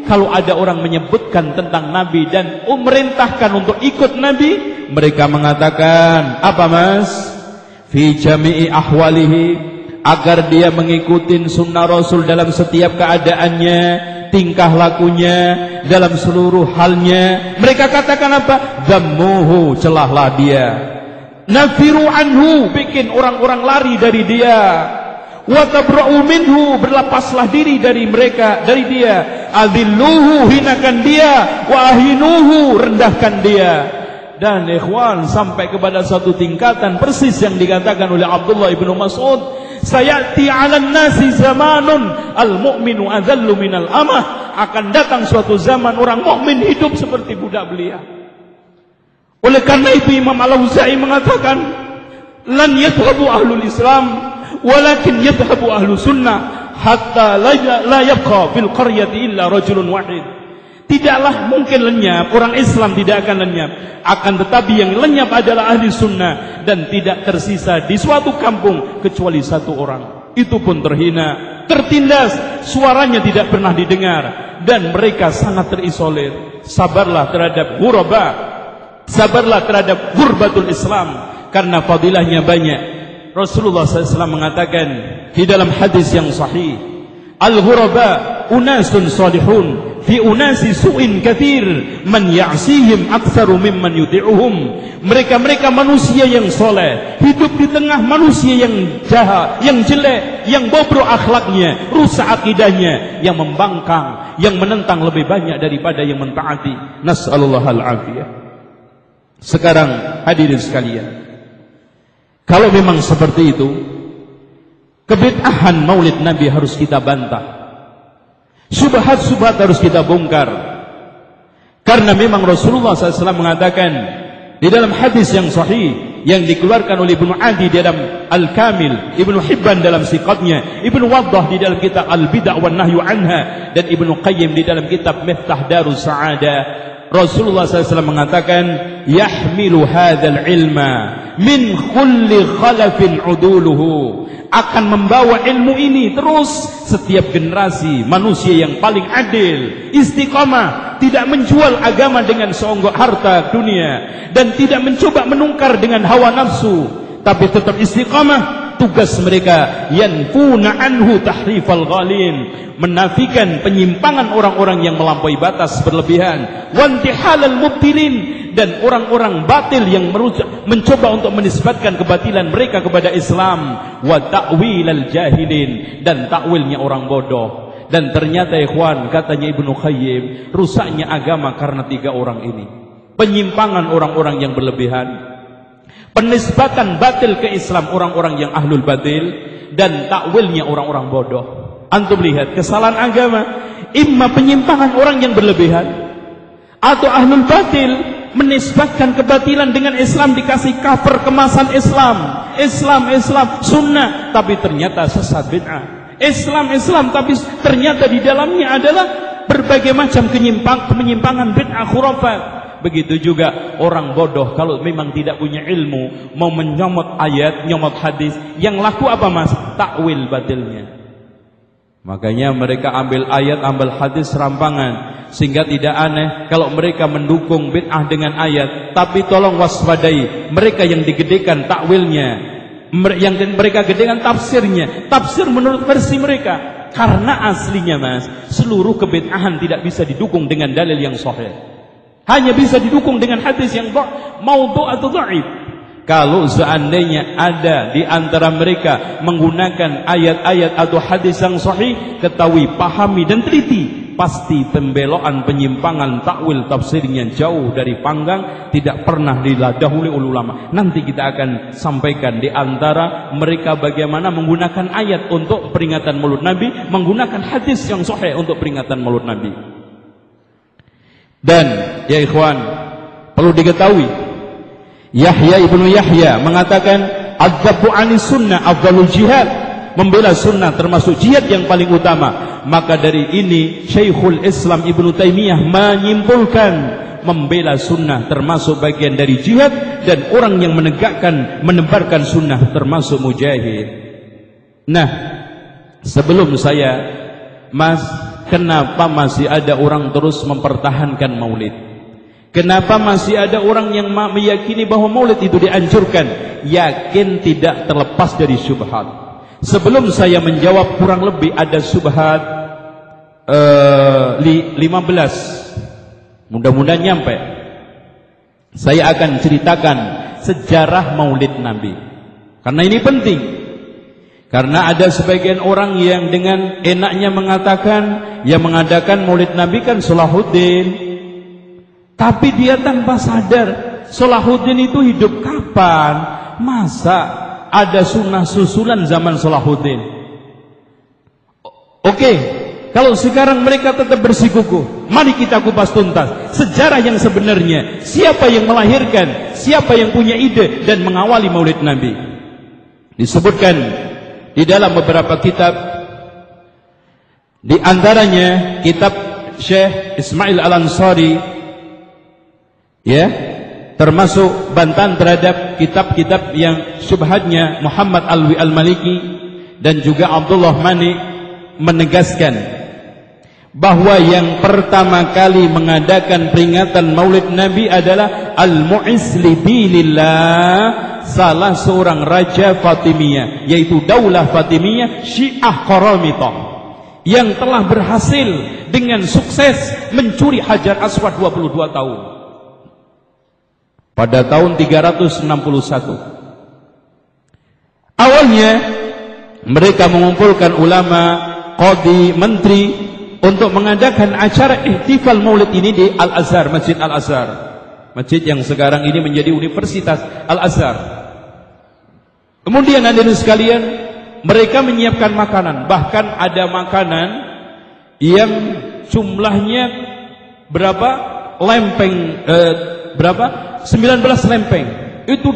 kalau ada orang menyebutkan tentang Nabi dan memerintahkan untuk ikut Nabi, mereka mengatakan apa mas? Fi jami'i ahwalihi, agar dia mengikuti sunnah Rasul dalam setiap keadaannya, tingkah lakunya, dalam seluruh halnya. Mereka katakan apa? Dhammuhu, celahlah dia. Nafiru anhu, bikin orang-orang lari dari dia. Watabra'u minhu, berlepaslah diri dari mereka, dari dia. Adilluhu, hinakan dia. Wa ahinuhu, rendahkan dia. Dan ikhwan, sampai kepada satu tingkatan persis yang dikatakan oleh Abdullah ibnu Mas'ud, sayati 'alan nasi zamanun al-mu'minu adzallu minal amah, akan datang suatu zaman orang mukmin hidup seperti budak belia. Oleh karena itu Imam Al-Auza'i mengatakan, lan yadhhabu ahlul Islam walakin yadhhabu ahlus sunnah hatta la yabqa fil qaryati illa rajulun wahid. Tidaklah mungkin lenyap, orang Islam tidak akan lenyap, akan tetapi yang lenyap adalah ahli sunnah, dan tidak tersisa di suatu kampung kecuali satu orang. Itu pun terhina, tertindas, suaranya tidak pernah didengar, dan mereka sangat terisolir. Sabarlah terhadap ghuraba, sabarlah terhadap ghurbatul Islam, karena fadilahnya banyak. Rasulullah SAW mengatakan di dalam hadis yang sahih, al-ghuraba unasun salihun fi unasi su'in kathir man ya'sihim aktsaru mimman yuti'uhum. Mereka manusia yang soleh, hidup di tengah manusia yang jahat, yang jelek, yang bobrok akhlaknya, rusak akidahnya, yang membangkang, yang menentang lebih banyak daripada yang mentaati. Nas'alullahal afiyah. Sekarang hadirin sekalian, kalau memang seperti itu, kebid'ahan maulid Nabi harus kita bantah. Subhat-subhat harus kita bongkar. Karena memang Rasulullah SAW mengatakan di dalam hadis yang sahih yang dikeluarkan oleh Ibnu Adi di dalam Al-Kamil, Ibnu Hibban dalam Siqatnya, Ibnu Waddah di dalam kitab Al-Bid'ah wan Nahyu Anha, dan Ibnu Qayyim di dalam kitab Miftah Darus Sa'adah. Rasulullah SAW mengatakan, yahmilu hadzal ilma min kulli khalafin uduluhu, akan membawa ilmu ini terus setiap generasi manusia yang paling adil, istiqamah, tidak menjual agama dengan seonggok harta dunia, dan tidak mencoba menungkar dengan hawa nafsu, tapi tetap istiqamah. Tugas mereka yanfuna anhu tahrifal ghalin, menafikan penyimpangan orang-orang yang melampaui batas berlebihan, wantihalal mubtilin, dan orang-orang batil yang mencoba untuk menisbatkan kebatilan mereka kepada Islam, wa ta'wilal jahilin, dan takwilnya orang bodoh. Dan ternyata ikhwan, katanya Ibnu Qayyim, rusaknya agama karena tiga orang ini: penyimpangan orang-orang yang berlebihan, penisbatan batil ke Islam orang-orang yang ahlul batil, dan takwilnya orang-orang bodoh. Antum lihat kesalahan agama, imma penyimpangan orang yang berlebihan, atau ahlul batil menisbatkan kebatilan dengan Islam, dikasih cover kemasan Islam, Islam sunnah, tapi ternyata sesat bid'ah. Islam tapi ternyata di dalamnya adalah berbagai macam penyimpangan bid'ah khurafat. Begitu juga orang bodoh, kalau memang tidak punya ilmu, mau menyomot ayat, nyomot hadis, yang laku apa mas? Takwil batilnya. Makanya mereka ambil ayat, ambil hadis rampangan, sehingga tidak aneh kalau mereka mendukung bid'ah dengan ayat. Tapi tolong waspadai, mereka yang digedekan takwilnya, yang mereka gedekan tafsirnya, tafsir menurut versi mereka. Karena aslinya mas, seluruh kebid'ahan tidak bisa didukung dengan dalil yang sahih, hanya bisa didukung dengan hadis yang maudhu' atau dhaif. Kalau seandainya ada di antara mereka menggunakan ayat-ayat atau hadis yang sahih, ketahui, pahami dan teliti, pasti pembeloan, penyimpangan, takwil, tafsirnya jauh dari panggang, tidak pernah didahului oleh ulama. Nanti kita akan sampaikan di antara mereka bagaimana menggunakan ayat untuk peringatan Maulid Nabi, menggunakan hadis yang sahih untuk peringatan Maulid Nabi. Dan ya ikhwan, perlu diketahui, Yahya ibnu Yahya mengatakan, adzabu anis sunnah afdalul jihad, membela sunnah termasuk jihad yang paling utama. Maka dari ini Syekhul Islam Ibnu Taimiyah menyimpulkan, membela sunnah termasuk bagian dari jihad, dan orang yang menegakkan, menebarkan sunnah termasuk mujahid. Nah, sebelum saya mas kenapa masih ada orang terus mempertahankan maulid? Kenapa masih ada orang yang meyakini bahwa maulid itu dianjurkan? Yakin tidak terlepas dari syubhat. Sebelum saya menjawab, kurang lebih ada syubhat 15. Mudah-mudahan nyampe. Saya akan ceritakan sejarah maulid Nabi, karena ini penting. Karena ada sebagian orang yang dengan enaknya mengatakan yang mengadakan maulid Nabi kan Salahuddin, tapi dia tanpa sadar Salahuddin itu hidup kapan? Masa ada sunnah susulan zaman Salahuddin? Oke, kalau sekarang mereka tetap bersikukuh, mari kita kupas tuntas sejarah yang sebenarnya. Siapa yang melahirkan, siapa yang punya ide dan mengawali maulid Nabi. Disebutkan di dalam beberapa kitab, di antaranya kitab Syekh Ismail Al-Ansari, ya, termasuk bantahan terhadap kitab-kitab yang syubhatnya Muhammad Alwi Al-Maliki dan juga Abdullah Mani, menegaskan bahwa yang pertama kali mengadakan peringatan maulid Nabi adalah Al-Mu'izz li dinillah, salah seorang raja Fatimiyah, yaitu Daulah Fatimiyah Syiah Qaramithah, yang telah berhasil dengan sukses mencuri Hajar Aswad 22 tahun pada tahun 361. Awalnya mereka mengumpulkan ulama, qadi, menteri untuk mengadakan acara ihtifal maulid ini di Al-Azhar, Masjid Al-Azhar, masjid yang sekarang ini menjadi Universitas Al-Azhar. Kemudian hadirin sekalian, mereka menyiapkan makanan, bahkan ada makanan yang jumlahnya berapa? 19 lempeng. Itu